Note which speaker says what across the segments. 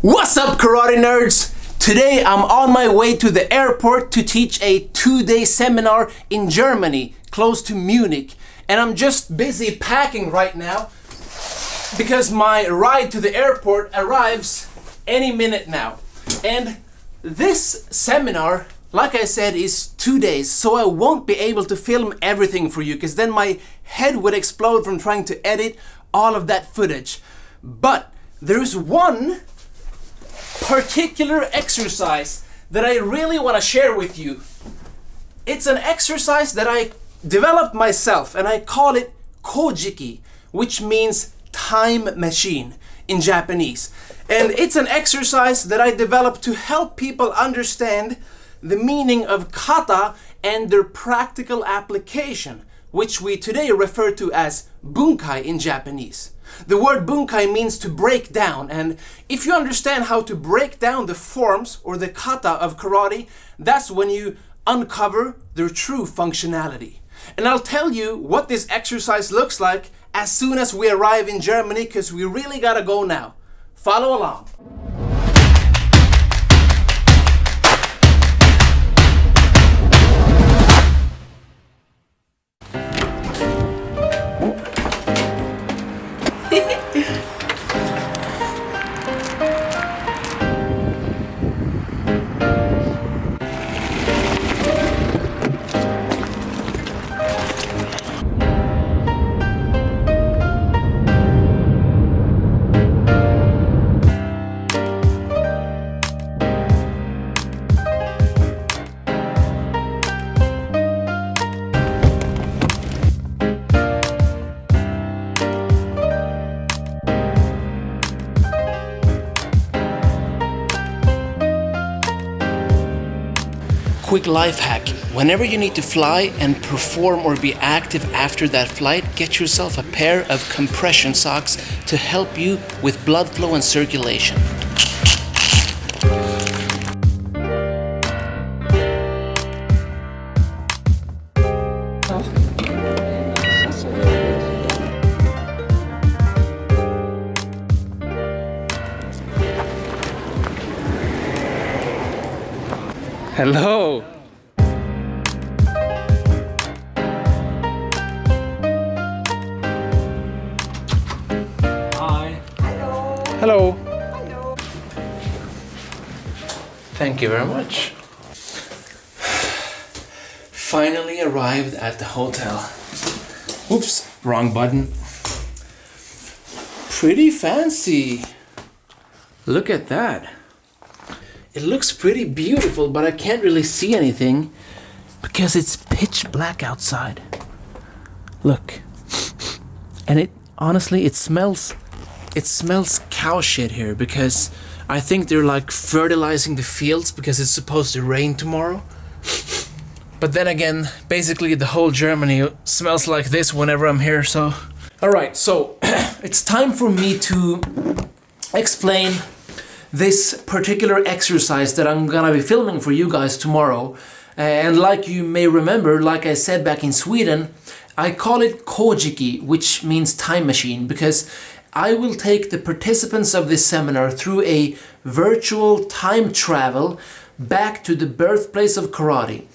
Speaker 1: What's up, karate nerds? Today I'm on my way to the airport to teach a 2-day seminar in Germany, close to Munich. And I'm just busy packing right now because my ride to the airport arrives any minute now. And this seminar, like I said, is 2 days, so I won't be able to film everything for you because then my head would explode from trying to edit all of that footage. But there's one particular exercise that I really want to share with you. It's an exercise that I developed myself and I call it Kojiki, which means time machine in Japanese. And it's an exercise that I developed to help people understand the meaning of kata and their practical application, which we today refer to as bunkai in Japanese. The word bunkai means to break down, and if you understand how to break down the forms or the kata of karate, that's when you uncover their true functionality. And I'll tell you what this exercise looks like as soon as we arrive in Germany, because we really gotta go now. Follow along. Quick life hack. Whenever you need to fly and perform or be active after that flight, get yourself a pair of compression socks to help you with blood flow and circulation. Hello. Hi.
Speaker 2: Hello.
Speaker 1: Hello.
Speaker 2: Hello.
Speaker 1: Thank you very much. Finally arrived at the hotel. Oops, wrong button. Pretty fancy. Look at that. It looks pretty beautiful, but I can't really see anything because it's pitch black outside. Look. And it honestly, it smells cow shit here because I think they're like fertilizing the fields because it's supposed to rain tomorrow. But then again, basically the whole Germany smells like this whenever I'm here, so. Alright, so it's time for me to explain this particular exercise that I'm gonna be filming for you guys tomorrow. And like you may remember, like I said back in Sweden, I call it Kojiki, which means time machine, because I will take the participants of this seminar through a virtual time travel back to the birthplace of karate.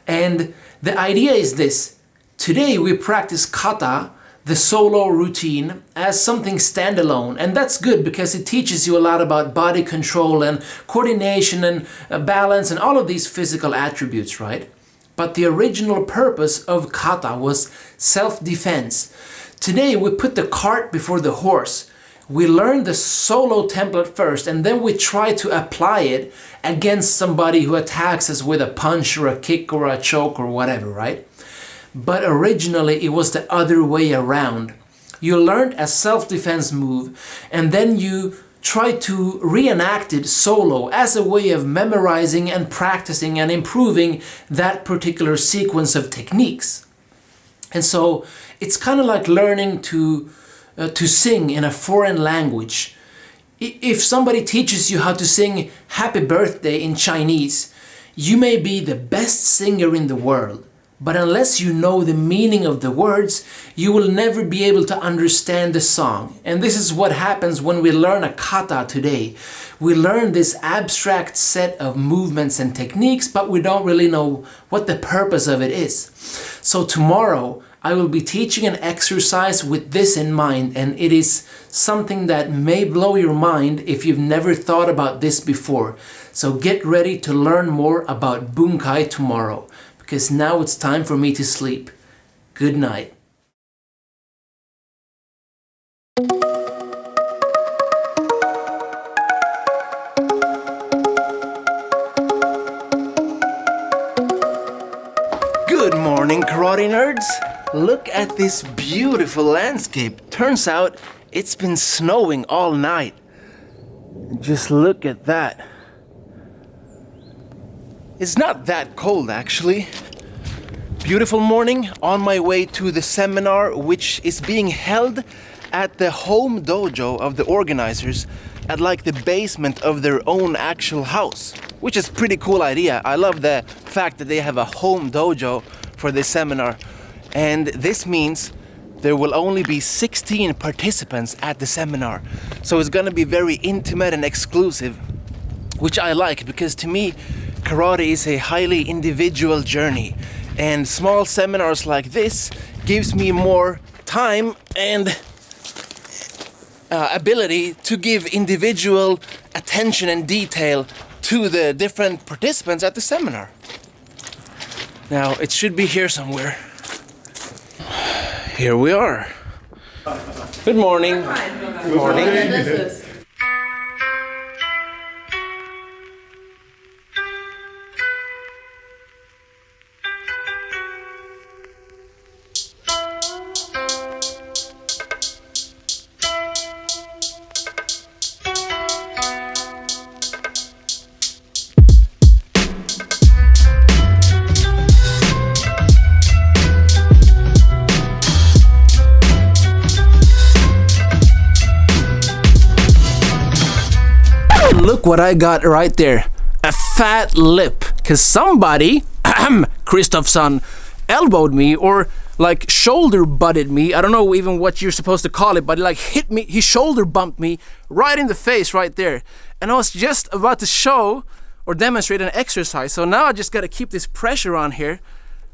Speaker 1: And the idea is this: today we practice kata, the solo routine, as something standalone, and that's good because it teaches you a lot about body control and coordination and balance and all of these physical attributes, right? But the original purpose of kata was self-defense. Today we put the cart before the horse. We learn the solo template first, and then we try to apply it against somebody who attacks us with a punch or a kick or a choke or whatever, right? But originally it was the other way around. You learned a self-defense move and then you try to reenact it solo as a way of memorizing and practicing and improving that particular sequence of techniques. And so it's kind of like learning to sing in a foreign language. If somebody teaches you how to sing Happy Birthday in Chinese, you may be the best singer in the world. But unless you know the meaning of the words, you will never be able to understand the song. And this is what happens when we learn a kata today. We learn this abstract set of movements and techniques, but we don't really know what the purpose of it is. So tomorrow, I will be teaching an exercise with this in mind, and it is something that may blow your mind if you've never thought about this before. So get ready to learn more about bunkai tomorrow, because now it's time for me to sleep. Good night. Good morning, karate nerds! Look at this beautiful landscape. Turns out it's been snowing all night. Just look at that. It's not that cold actually. Beautiful morning, on my way to the seminar which is being held at the home dojo of the organizers at like the basement of their own actual house, which is pretty cool idea. I love the fact that they have a home dojo for this seminar, and this means there will only be 16 participants at the seminar, so it's gonna be very intimate and exclusive, which I like, because to me karate is a highly individual journey, and small seminars like this gives me more time and ability to give individual attention and detail to the different participants at the seminar. Now, it should be here somewhere. Here we are. Good morning. Good morning. Look what I got right there. A fat lip. Cause somebody, Christophson, elbowed me or like shoulder butted me. I don't know even what you're supposed to call it, but like hit me, he shoulder bumped me right in the face right there. And I was just about to show or demonstrate an exercise. So now I just gotta keep this pressure on here.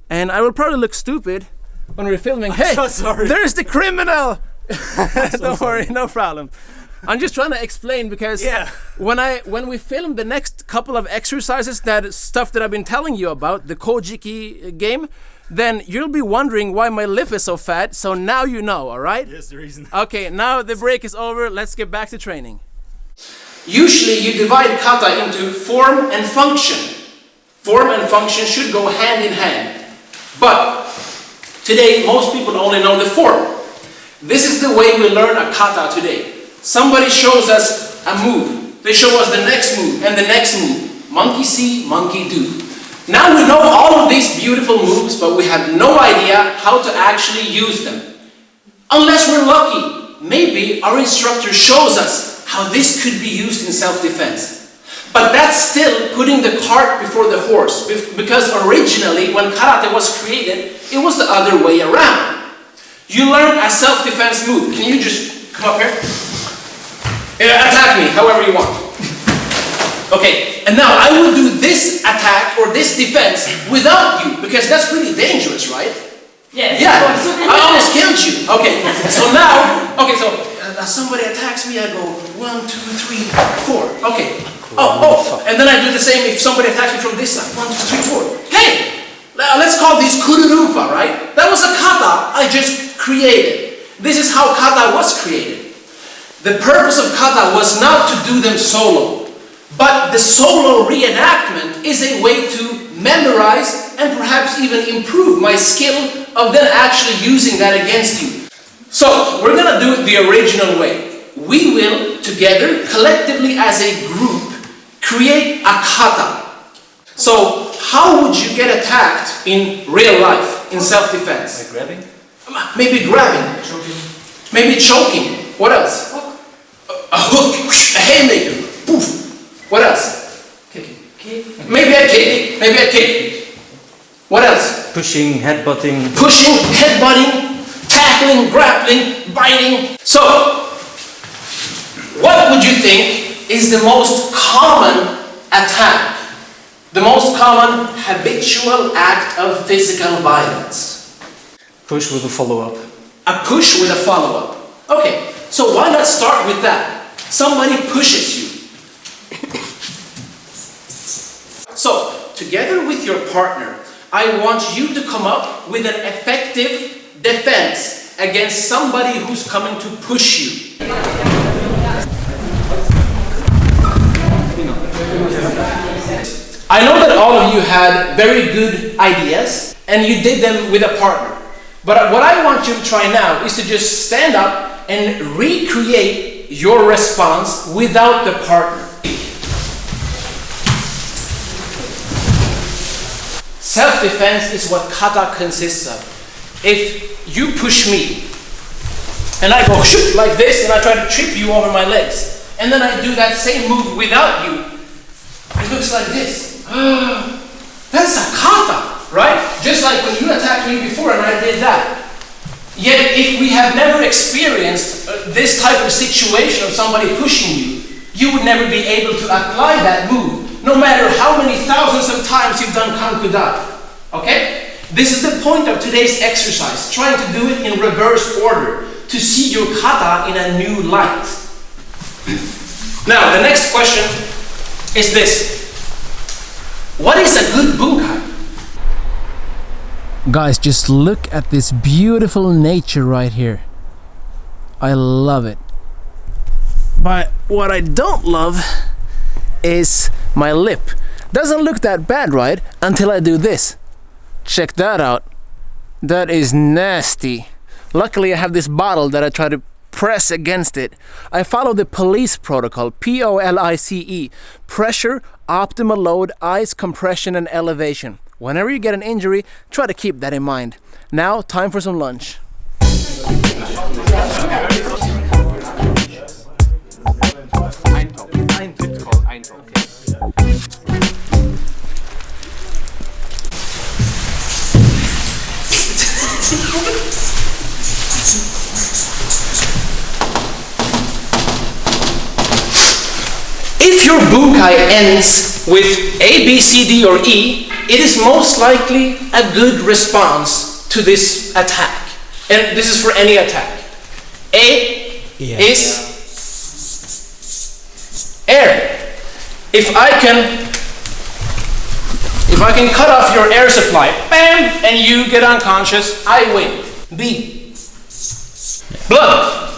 Speaker 1: And I will probably look stupid when we're filming. Hey,
Speaker 2: so sorry.
Speaker 1: There's the criminal! Don't
Speaker 2: sorry.
Speaker 1: worry, no problem. I'm just trying to explain because when we film the next couple of exercises, that stuff that I've been telling you about, the Kojiki game, then you'll be wondering why my lip is so fat, so now you know, alright?
Speaker 2: Yes, the reason.
Speaker 1: Okay, now the break is over, let's get back to training. Usually you divide kata into form and function. Form and function should go hand in hand. But today most people only know the form. This is the way we learn a kata today. Somebody shows us a move. They show us the next move and the next move. Monkey see, monkey do. Now we know all of these beautiful moves, but we have no idea how to actually use them. Unless we're lucky. Maybe our instructor shows us how this could be used in self-defense. But that's still putting the cart before the horse, because originally when karate was created, it was the other way around. You learn a self-defense move. Can you just come up here? Attack me however you want. Okay, and now I will do this attack or this defense without you, because that's pretty dangerous, right?
Speaker 3: Yes.
Speaker 1: Yeah, I almost killed you. Okay, so now, so somebody attacks me, I go 1, 2, 3, 4. Okay. Oh, and then I do the same if somebody attacks me from this side. 1, 2, 3, 4. Hey, let's call this kururufa, right? That was a kata I just created. This is how kata was created. The purpose of kata was not to do them solo, but the solo reenactment is a way to memorize and perhaps even improve my skill of then actually using that against you. So we're gonna do it the original way. We will together, collectively as a group, create a kata. So how would you get attacked in real life, in self-defense?
Speaker 2: Like grabbing?
Speaker 1: Maybe grabbing.
Speaker 2: Choking.
Speaker 1: Maybe choking. What else? A hook, a haymaker, poof. What else?
Speaker 3: Kick.
Speaker 1: Maybe a kick, maybe a kick. What else?
Speaker 2: Pushing, headbutting.
Speaker 1: Pushing, headbutting, tackling, grappling, biting. So, what would you think is the most common attack? The most common habitual act of physical violence?
Speaker 2: Push with a follow-up.
Speaker 1: A push with a follow-up. Okay, so why not start with that? Somebody pushes you. So, together with your partner, I want you to come up with an effective defense against somebody who's coming to push you. I know that all of you had very good ideas and you did them with a partner. But what I want you to try now is to just stand up and recreate your response without the partner. Self-defense is what kata consists of. If you push me and I go shoot like this and I try to trip you over my legs and then I do that same move without you, it looks like this. That's a kata, right? Just like when you attacked me before and I did that. Yet if we have never experienced this type of situation of somebody pushing you, you would never be able to apply that move, no matter how many thousands of times you've done kankuda. Okay? This is the point of today's exercise, trying to do it in reverse order, to see your kata in a new light. Now, the next question is this. What is a good bunkai? Guys, just look at this beautiful nature right here. I love it. But what I don't love is my lip. Doesn't look that bad, right? Until I do this. Check that out. That is nasty. Luckily I have this bottle that I try to press against it. I follow the police protocol, POLICE. Pressure, optimal load, ice, compression and elevation. Whenever you get an injury, try to keep that in mind. Now, time for some lunch. If your bunkai ends with A, B, C, D, or E, it is most likely a good response to this attack. And this is for any attack. A is air. If I can cut off your air supply, bam, and you get unconscious, I win. B, blood.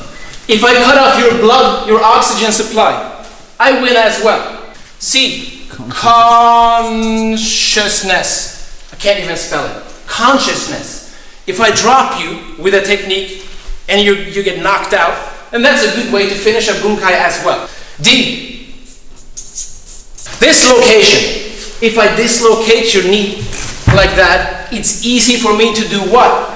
Speaker 1: If I cut off your blood, your oxygen supply, I win as well. C, consciousness. I can't even spell it. Consciousness. If I drop you with a technique and you get knocked out, then that's a good way to finish a bunkai as well. D, dislocation. If I dislocate your knee like that, it's easy for me to do what?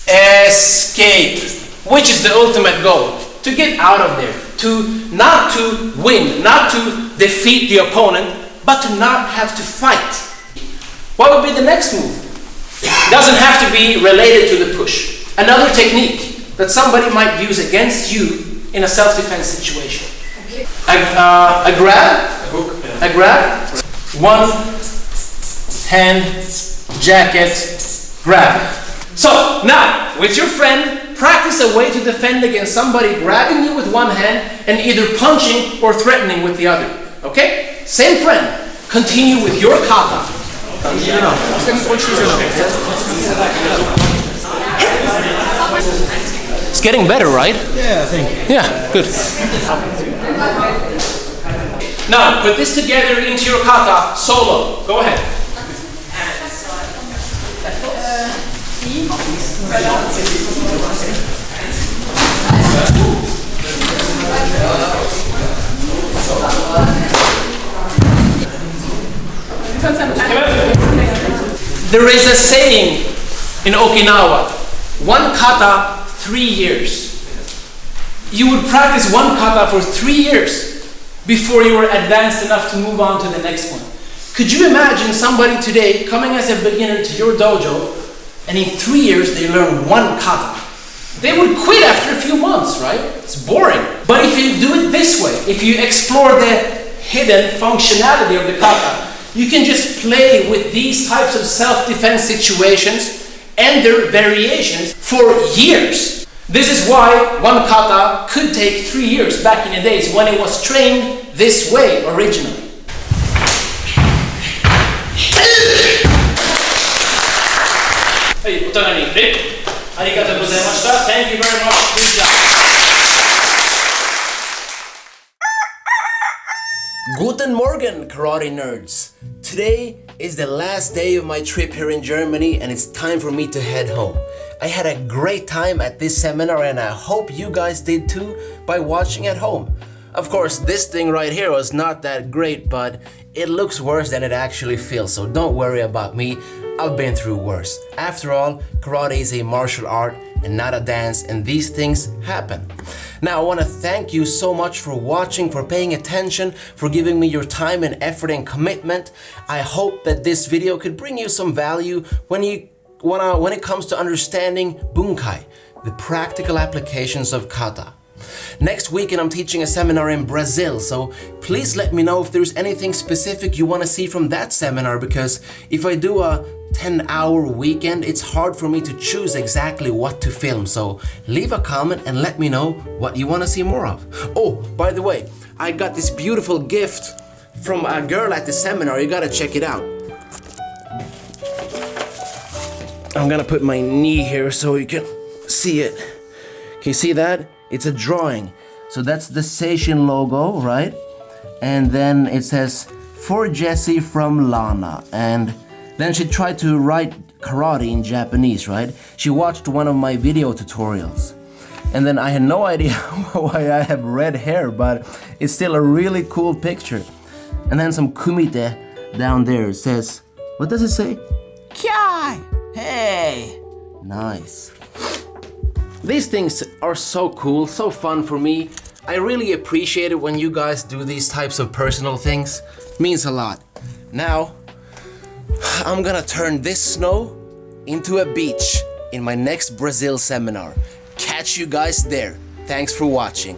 Speaker 1: Escape. Which is the ultimate goal. To get out of there. Not to win, not to defeat the opponent, but to not have to fight. What would be the next move? Doesn't have to be related to the push. Another technique that somebody might use against you in a self-defense situation. Okay. A grab. A grab. One hand, jacket, grab. So now, with your friend, practice a way to defend against somebody grabbing you with one hand and either punching or threatening with the other. Okay? Same friend. Continue with your kata. It's getting better, right?
Speaker 3: Yeah, I think.
Speaker 1: Yeah, good. Now, put this together into your kata solo. Go ahead. There is a saying in Okinawa, one kata, 3 years. You would practice one kata for 3 years before you were advanced enough to move on to the next one. Could you imagine somebody today coming as a beginner to your dojo and in 3 years they learn one kata? They would quit after a few months, right? It's boring. But if you do it this way, if you explore the hidden functionality of the kata, you can just play with these types of self-defense situations and their variations for years. This is why one kata could take 3 years back in the days when it was trained this way originally. Hey, arigatou gozaimashita. Thank you very much. Good job. Guten Morgen, karate nerds. Today is the last day of my trip here in Germany and it's time for me to head home. I had a great time at this seminar and I hope you guys did too by watching at home. Of course, this thing right here was not that great, but it looks worse than it actually feels, so don't worry about me. I've been through worse. After all, karate is a martial art and not a dance, and these things happen. Now, I want to thank you so much for watching, for paying attention, for giving me your time and effort and commitment. I hope that this video could bring you some value when it comes to understanding bunkai, the practical applications of kata. Next weekend I'm teaching a seminar in Brazil, so please let me know if there's anything specific you want to see from that seminar, because if I do a 10-hour weekend, it's hard for me to choose exactly what to film, so leave a comment and let me know what you want to see more of. Oh, by the way, I got this beautiful gift from a girl at the seminar. You gotta check it out. I'm gonna put my knee here so you can see it. Can you see that? It's a drawing. So that's the Seishin logo, right? And then it says, "For Jessie from Lana." And then she tried to write karate in Japanese, right? She watched one of my video tutorials. And then I had no idea why I have red hair, but it's still a really cool picture. And then some kumite down there. It says, what does it say? Kyai! Hey! Nice. These things are so cool, so fun for me. I really appreciate it when you guys do these types of personal things. It means a lot. Now, I'm gonna turn this snow into a beach in my next Brazil seminar. Catch you guys there. Thanks for watching.